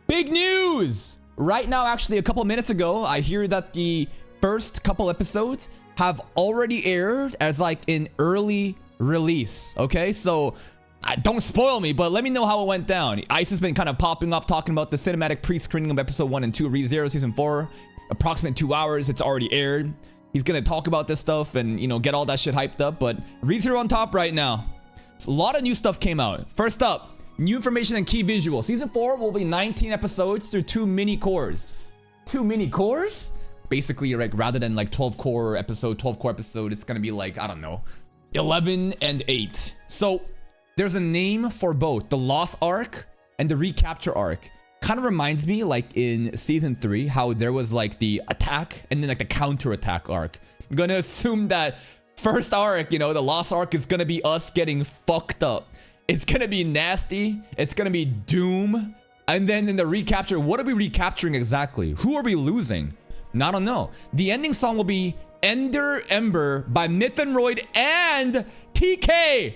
Big news! Right now, actually, a couple minutes ago, I hear that the first couple episodes have already aired as like an early release. Okay, so don't spoil me, but let me know how it went down. Ice has been kind of popping off talking about the cinematic pre-screening of episode 1 and 2 of ReZero season 4. Approximate 2 hours, it's already aired. He's gonna talk about this stuff and, you know, get all that shit hyped up. But ReZero on top right now. So a lot of new stuff came out. First up, new information and key visual. Season 4 will be 19 episodes through 2 mini cores. 2 mini cores? Basically, like, rather than like 12 core episode, it's gonna be like, I don't know, 11 and 8. So there's a name for both the Lost Arc and the Recapture Arc. Kind of reminds me, like in season 3, how there was like the attack and then like the counter attack arc. I'm gonna assume that first arc, you know, the Lost Arc is gonna be us getting fucked up. It's gonna be nasty. It's gonna be doom. And then in the recapture, what are we recapturing exactly? Who are we losing? I don't know. The ending song will be Ender Ember by Myth and Roid and TK.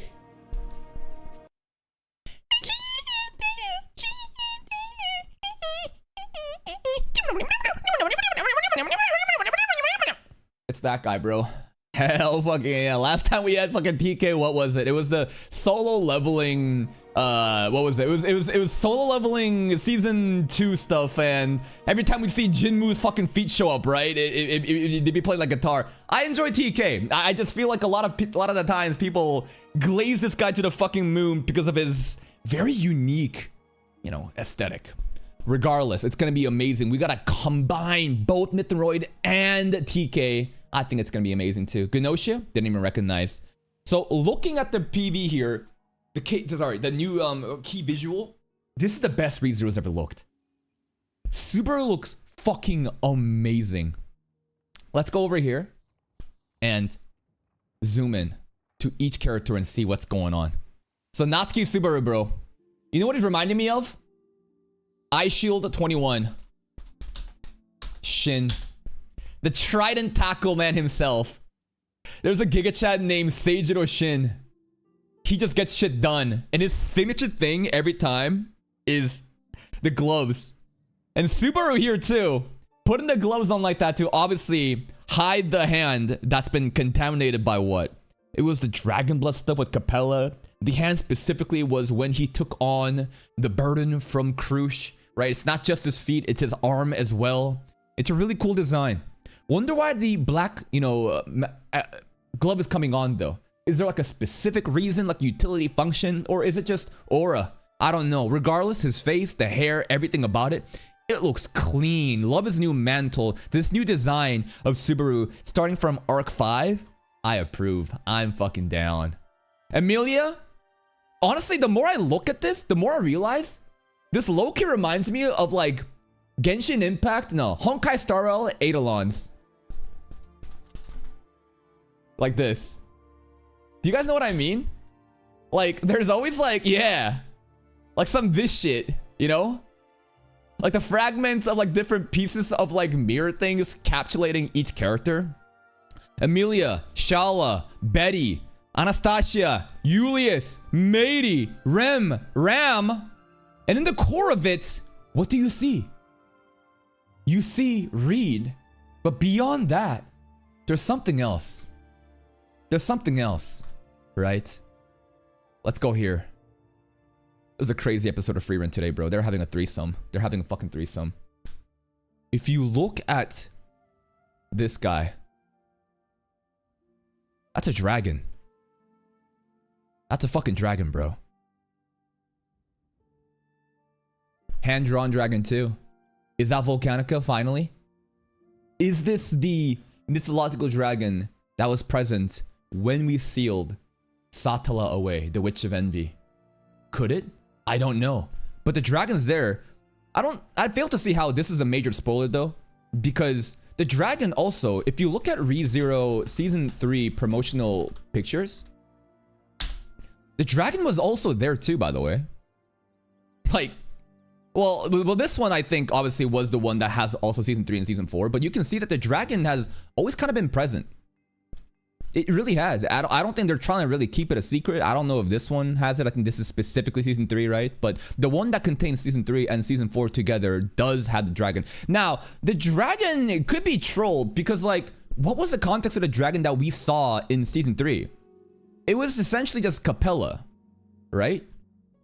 It's that guy, bro. Hell fucking yeah. Last time we had fucking TK, what was it? It was the solo leveling, what was it? It was solo leveling season 2 stuff, and every time we'd see Jinmu's fucking feet show up, right? They'd be playing like guitar. I enjoy TK. I just feel like a lot of the times people glaze this guy to the fucking moon because of his very unique, you know, aesthetic. Regardless, it's gonna be amazing. We gotta combine both Myth and Roid and TK. I think it's gonna be amazing too. Genosha, didn't even recognize. So looking at the PV here, the new key visual, this is the best ReZero's ever looked. Subaru looks fucking amazing. Let's go over here and zoom in to each character and see what's going on. So Natsuki Subaru, bro. You know what he's reminding me of? Ice Shield 21. Shin. The Trident Tackle Man himself. There's a Giga Chad named Seijiro Shin. He just gets shit done. And his signature thing every time is the gloves. And Subaru here too. Putting the gloves on like that to obviously hide the hand that's been contaminated by what? It was the Dragon Blood stuff with Capella. The hand specifically was when he took on the burden from Krush. Right? It's not just his feet, it's his arm as well. It's a really cool design. Wonder why the black, you know, glove is coming on though. Is there like a specific reason, like utility function, or is it just aura? I don't know. Regardless, his face, the hair, everything about it, it looks clean. Love his new mantle. This new design of Subaru starting from Arc 5. I approve. I'm fucking down. Emilia? Honestly, the more I look at this, the more I realize this low-key reminds me of like Genshin Impact, no, Honkai Star Rail Eidolons. Like this. Do you guys know what I mean? Like, there's always like, yeah, like some this shit, you know? Like the fragments of like different pieces of like mirror things capsulating each character. Emilia, Shala, Betty, Anastasia, Julius, Mady, Ram. And in the core of it, what do you see? You see Reed. But beyond that, there's something else. There's something else, right? Let's go here. It was a crazy episode of Free Run today, bro. They're having a threesome. They're having a fucking threesome. If you look at this guy, that's a dragon. That's a fucking dragon, bro. Hand-drawn dragon too. Is that Volcanica finally? Is this the mythological dragon that was present when we sealed Satala away, the Witch of Envy? Could it? I don't know. But the dragon's there. I fail to see how this is a major spoiler though, because the dragon also, if you look at ReZero season 3 promotional pictures, the dragon was also there too, by the way. Like, well, this one I think obviously was the one that has also season 3 and season 4, but you can see that the dragon has always kind of been present. It really has. I don't think they're trying to really keep it a secret. I don't know if this one has it. I think this is specifically season 3, right? But the one that contains season 3 and season 4 together does have the dragon. Now, the dragon, it could be trolled because, like, what was the context of the dragon that we saw in season 3? It was essentially just Capella, right?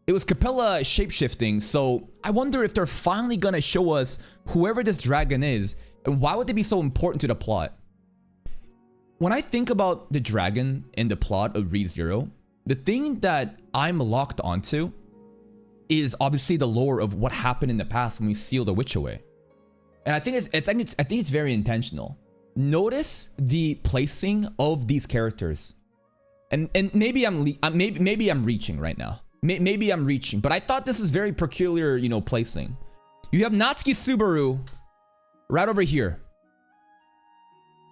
It was Capella shapeshifting. So I wonder if they're finally gonna show us whoever this dragon is, and why would they be so important to the plot? When I think about the dragon in the plot of ReZero, the thing that I'm locked onto is obviously the lore of what happened in the past when we sealed the witch away. And I think it's very intentional. Notice the placing of these characters. And maybe I'm reaching right now. Maybe I'm reaching, but I thought this is very peculiar, you know, placing. You have Natsuki Subaru right over here.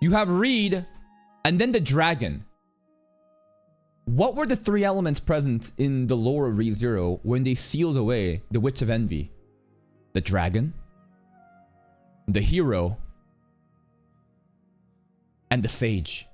You have Reed and then the dragon. What were the 3 elements present in the lore of ReZero when they sealed away the Witch of Envy? The dragon, the hero, and the sage.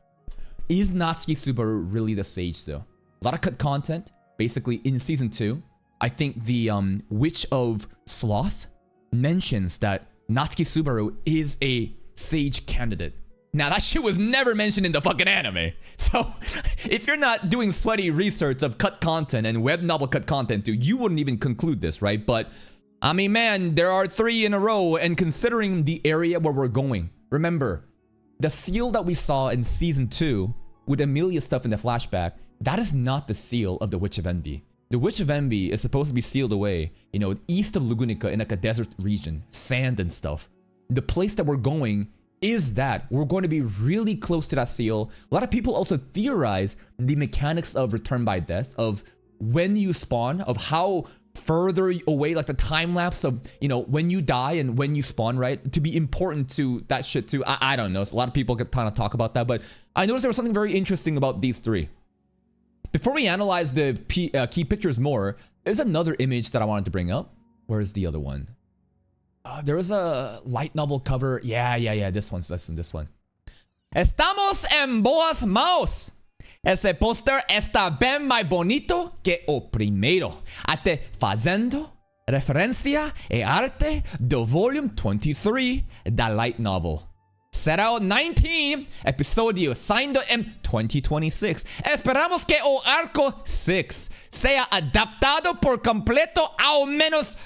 Is Natsuki Subaru really the sage though? A lot of cut content. Basically in season 2, I think the Witch of Sloth mentions that Natsuki Subaru is a sage candidate. Now that shit was never mentioned in the fucking anime. So if you're not doing sweaty research of cut content and web novel cut content too, you wouldn't even conclude this, right? But I mean, man, there are 3 in a row, and considering the area where we're going, remember, the seal that we saw in season 2 with Emilia stuff in the flashback, that is not the seal of the Witch of Envy. The Witch of Envy is supposed to be sealed away, you know, east of Lugunica in like a desert region, sand and stuff. The place that we're going is that we're going to be really close to that seal. A lot of people also theorize the mechanics of Return by Death, of when you spawn, of how further away, like the time lapse of, you know, when you die and when you spawn, right? To be important to that shit too. I don't know. So a lot of people could kind of talk about that, but I noticed there was something very interesting about these 3. Before we analyze the key pictures more, there's another image that I wanted to bring up. Where's the other one? There was a light novel cover. Yeah. This one. Estamos en boas maos. Esse póster está bem mais bonito que o primeiro. Até fazendo referência à arte do volume 23 da light novel. Será o 19 episódio saindo em 2026. Esperamos que o arco 6 sea adaptado por completo, ao menos.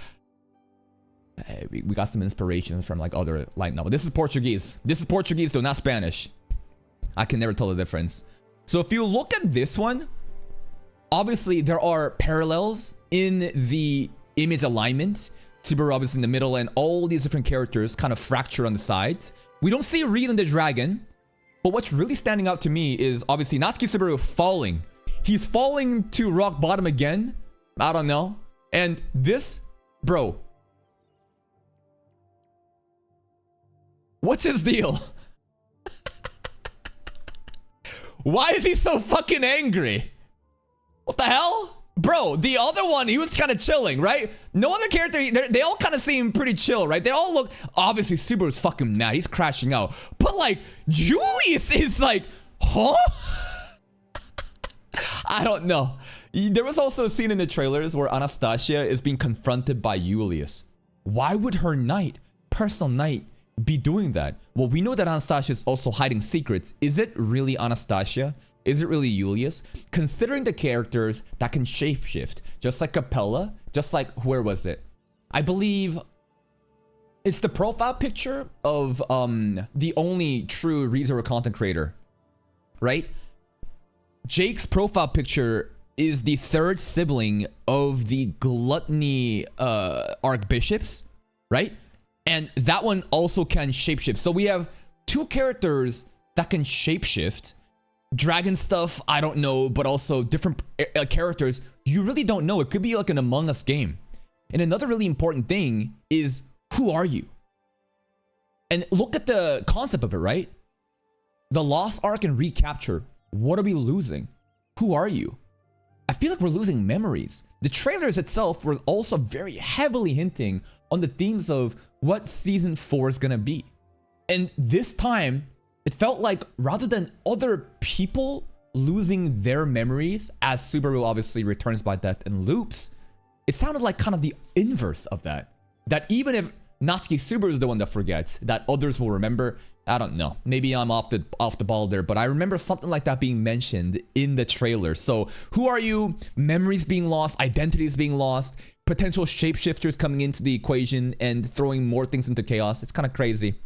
We got some inspirations from like other light novel. This is Portuguese. This is Portuguese though, not Spanish. I can never tell the difference. So if you look at this one, obviously there are parallels in the image alignment. Subaru obviously in the middle, and all these different characters kind of fracture on the sides. We don't see Reed and the dragon, but what's really standing out to me is obviously Natsuki Subaru falling. He's falling to rock bottom again. I don't know. And this, bro, what's his deal? Why is he so fucking angry? What the hell? Bro, the other one, he was kind of chilling, right? No other character, they all kind of seem pretty chill, right? They all look, obviously Subaru's fucking mad, he's crashing out. But like, Julius is like, huh? I don't know. There was also a scene in the trailers where Anastasia is being confronted by Julius. Why would her knight, personal knight, be doing that? Well, we know that Anastasia is also hiding secrets. Is it really Anastasia? Is it really Julius? Considering the characters that can shapeshift, just like Capella, just like, where was it? I believe it's the profile picture of the only true ReZero content creator, right? Jake's profile picture is the 3rd sibling of the Gluttony Archbishops, right? And that one also can shapeshift. So we have 2 characters that can shapeshift. Dragon stuff, I don't know, but also different characters, you really don't know. It could be like an Among Us game. And another really important thing is, who are you? And look at the concept of it, right? The Lost Ark and Recapture. What are we losing? Who are you? I feel like we're losing memories. The trailers itself were also very heavily hinting on the themes of what season 4 is gonna be. And this time, it felt like rather than other people losing their memories as Subaru obviously returns by death and loops, it sounded like kind of the inverse of that. That even if Natsuki Subaru is the one that forgets, that others will remember. I don't know. Maybe I'm off the ball there, but I remember something like that being mentioned in the trailer. So who are you? Memories being lost, identities being lost, potential shapeshifters coming into the equation and throwing more things into chaos. It's kind of crazy.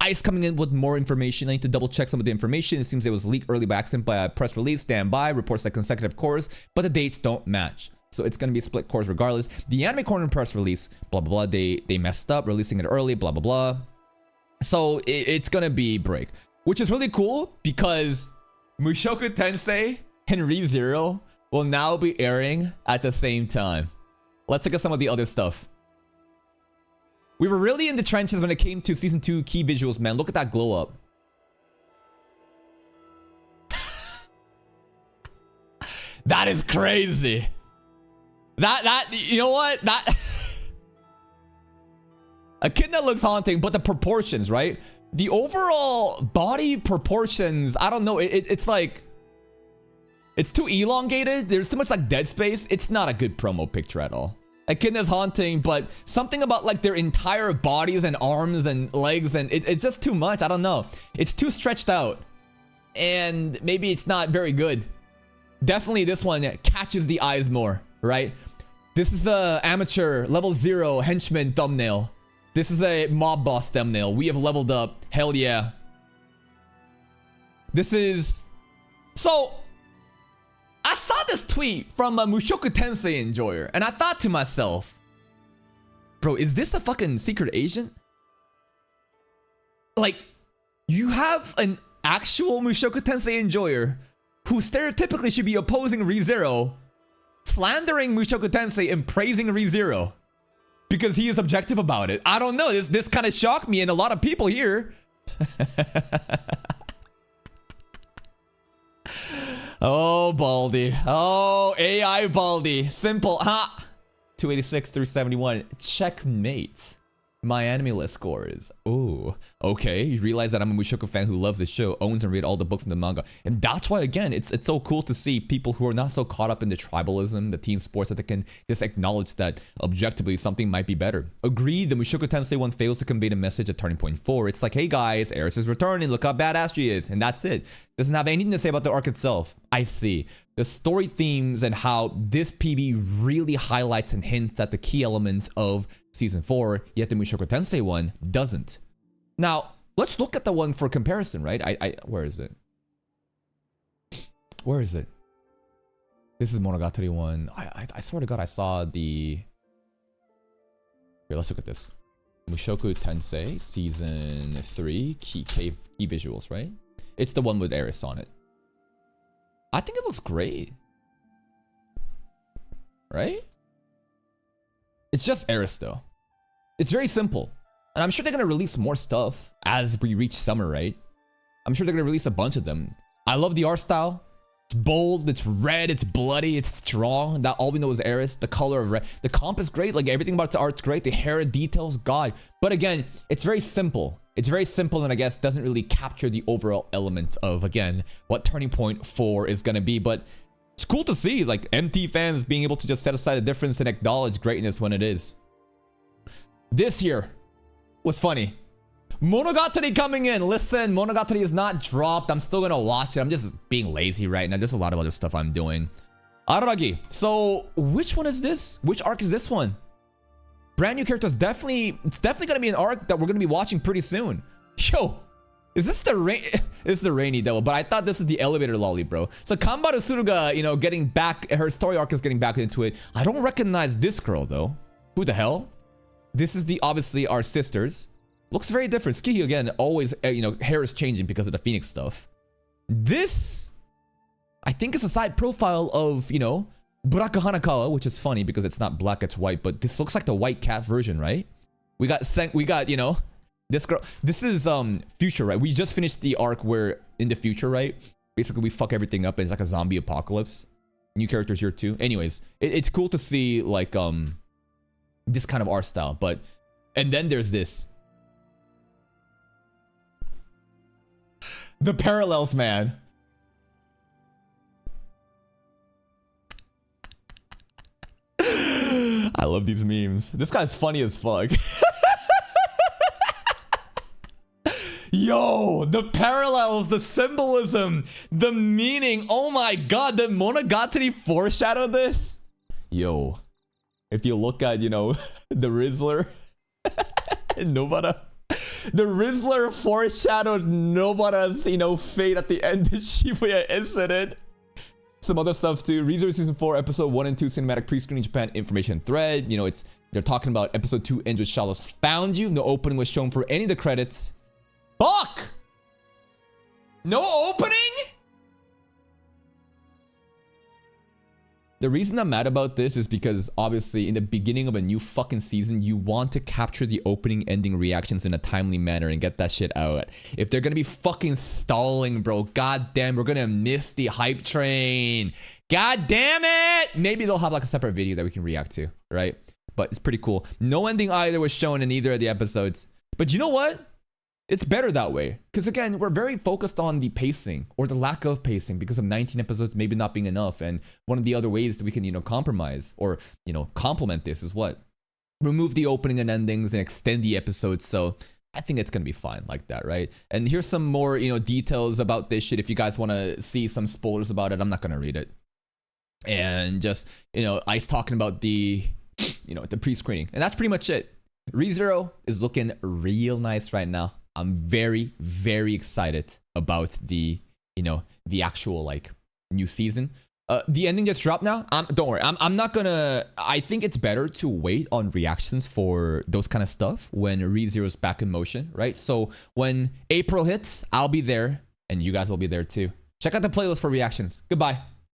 ICE coming in with more information. I need to double check some of the information. It seems it was leaked early by accident by a press release. Stand by. Reports like consecutive cores, but the dates don't match. So it's going to be split cores regardless. The Anime Corner press release, blah, blah, blah. They messed up releasing it early, blah, blah, blah. So it's going to be break, which is really cool because Mushoku Tensei and Re:Zero will now be airing at the same time. Let's look at some of the other stuff. We were really in the trenches when it came to season 2 key visuals, man. Look at that glow up. That is crazy. You know what? Echidna looks haunting, but the proportions, right? The overall body proportions, I don't know. It's like, it's too elongated. There's too much like dead space. It's not a good promo picture at all. Echidna's haunting, but something about like their entire bodies and arms and legs, and it's just too much. I don't know. It's too stretched out, and maybe it's not very good. Definitely this one catches the eyes more, right? This is a amateur level 0 henchman thumbnail. This is a mob boss thumbnail. We have leveled up. Hell yeah. This is... So, I saw this tweet from a Mushoku Tensei enjoyer, and I thought to myself, bro, is this a fucking secret agent? Like, you have an actual Mushoku Tensei enjoyer who stereotypically should be opposing Re:Zero, slandering Mushoku Tensei and praising Re:Zero because he is objective about it. I don't know. This kind of shocked me and a lot of people here. Oh, Baldi. Oh, AI Baldi. Simple. Ha! 286 through 71. Checkmate. My anime list score is, ooh, okay. You realize that I'm a Mushoku fan who loves this show, owns and read all the books in the manga. And that's why, again, it's so cool to see people who are not so caught up in the tribalism, the team sports, that they can just acknowledge that objectively something might be better. Agree, the Mushoku Tensei one fails to convey the message at Turning Point 4. It's like, hey guys, Eris is returning, look how badass she is. And that's it. Doesn't have anything to say about the arc itself. I see. The story themes and how this PV really highlights and hints at the key elements of Season 4, yet the Mushoku Tensei one doesn't. Now, let's look at the one for comparison, right? Where is it? Where is it? This is Monogatari one. I swear to God, I saw the... Here, let's look at this. Mushoku Tensei, Season 3, key visuals, right? It's the one with Eris on it. I think it looks great. Right? It's just Eris though. It's very simple. And I'm sure they're going to release more stuff as we reach summer, right? I'm sure they're going to release a bunch of them. I love the art style. It's bold, it's red, it's bloody, it's strong. That all we know is Eris. The color of red. The comp is great. Like everything about the art's great. The hair details, God. But again, it's very simple. It's very simple and I guess doesn't really capture the overall element of, again, what Turning Point 4 is going to be. But it's cool to see like MT fans being able to just set aside the difference and acknowledge greatness when it is. This year was funny. Monogatari coming in. Listen, Monogatari is not dropped. I'm still gonna watch it. I'm just being lazy right now. There's a lot of other stuff I'm doing. Araragi. So, which one is this? Which arc is this one? Brand new characters. It's definitely gonna be an arc that we're gonna be watching pretty soon. Yo, is this the rain? This is the Rainy Devil, but I thought this is the elevator lolly, bro. So Kanbaru Suruga, you know, getting back, her story arc is getting back into it. I don't recognize this girl though. Who the hell? This is obviously our sisters. Looks very different. Skihi again, always, you know, hair is changing because of the Phoenix stuff. This, I think it's a side profile of, you know, Buraka Hanakawa, which is funny because it's not black, it's white, but this looks like the white cat version, right? We got, you know, this girl. This is future, right? We just finished the arc where in the future, right? Basically, we fuck everything up and it's like a zombie apocalypse. New characters here too. Anyways, it's cool to see like this kind of art style, but and then there's this. The parallels, man. I love these memes. This guy's funny as fuck. Yo, the parallels, the symbolism, the meaning. Oh my god, did Monogatari foreshadow this? Yo, if you look at, you know, the Rizzler, Nobara. The Rizzler foreshadowed Nobara's, you know, fate at the end of Shibuya incident. Some other stuff too. ReZero Season 4, Episode 1 and 2 cinematic pre-screening Japan information thread. You know, they're talking about Episode 2 ends with Shallows found you. No opening was shown for any of the credits. Fuck! No opening? The reason I'm mad about this is because obviously in the beginning of a new fucking season, you want to capture the opening ending reactions in a timely manner and get that shit out. If they're gonna be fucking stalling, bro, goddamn, we're gonna miss the hype train. God damn it! Maybe they'll have like a separate video that we can react to, right? But it's pretty cool. No ending either was shown in either of the episodes. But you know what? It's better that way. Because again, we're very focused on the pacing or the lack of pacing because of 19 episodes maybe not being enough. And one of the other ways that we can, you know, compromise or, you know, complement this is what? Remove the opening and endings and extend the episodes. So I think it's going to be fine like that, right? And here's some more, you know, details about this shit. If you guys want to see some spoilers about it, I'm not going to read it. And just, you know, Ice talking about the, you know, the pre-screening. And that's pretty much it. ReZero is looking real nice right now. I'm very, very excited about the, you know, the actual like new season. The ending just dropped now. Don't worry. I'm not gonna. I think it's better to wait on reactions for those kind of stuff when ReZero's back in motion, right? So when April hits, I'll be there and you guys will be there too. Check out the playlist for reactions. Goodbye.